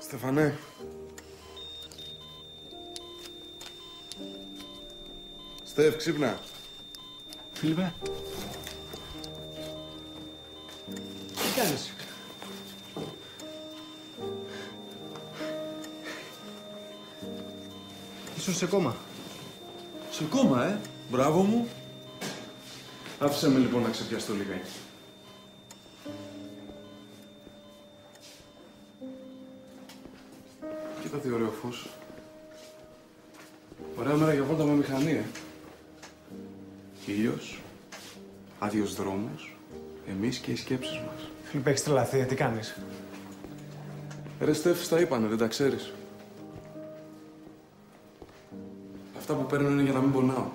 Στεφανέ. Στεφ, ξύπνα. Φίλιππε. Τι κάνεις? Ίσως σε κόμμα. Σε κόμμα, Μπράβο μου. Άφησε με λοιπόν να ξεπιαστώ λιγάκι. Κοίτα τι ωραίο φως. Ωραία μέρα για βόλτα με μηχανή, Ήλιος, άδειος δρόμος, εμείς και οι σκέψεις μας. Φίλιππε, έχεις τρελαθεί, τι κάνεις? Ρε Στεφ, στα είπανε, δεν τα ξέρεις. Αυτά που παίρνω είναι για να μην πονάω.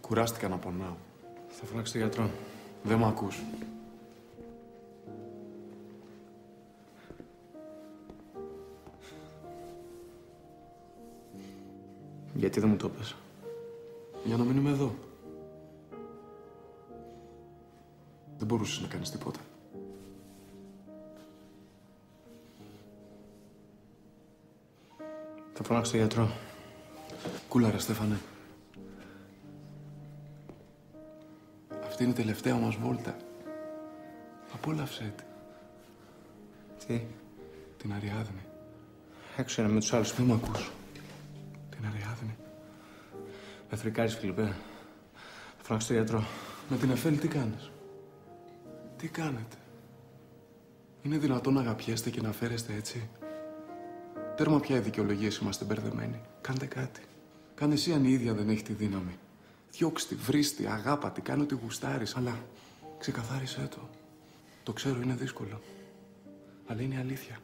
Κουράστηκα να πονάω. Θα φωνάξω τον γιατρό. Δεν μ' ακούς. Γιατί δεν μου το πες? Για να μείνουμε εδώ. Δεν μπορούσες να κάνεις τίποτα. Θα φωνάξω τον γιατρό. Κούλα ρε Στέφανε. Αυτή είναι η τελευταία μας βόλτα. Απόλαυσέ τη. Τι? Την Αριάδνη. Έξω είναι με τους άλλους. Δεν μ' ακούς. Την Αριάδνη. Με φρικάρεις, Φίλιππε. Θα φωνάξω τον γιατρό. Με την Εφέλη τι κάνεις? Τι κάνετε? Είναι δυνατόν να αγαπιέστε και να φέρεστε έτσι? Τέρμα πια οι δικαιολογίες είμαστε μπερδεμένοι. Κάντε κάτι. Κάνε εσύ αν η ίδια δεν έχει τη δύναμη. Διώξτε, βρίσκτε, αγάπατε, κάνε ό,τι γουστάρεις, αλλά ξεκαθάρισέ το. Το ξέρω, είναι δύσκολο. Αλλά είναι αλήθεια.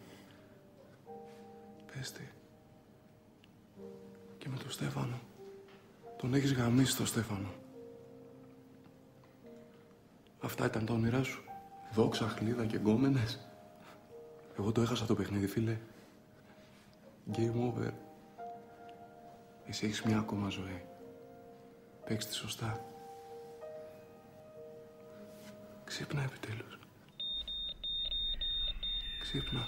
Πες τη. Και με τον Στέφανο. Τον έχεις γαμίσει τον Στέφανο. Αυτά ήταν τα όνειρά σου. Δόξα, χλίδα και γκόμενες. Εγώ το έχασα το παιχνίδι, φίλε. Game over. Εσύ έχεις μια ακόμα ζωή. Παίξτε τη σωστά. Ξύπνα επιτέλους. Ξύπνα.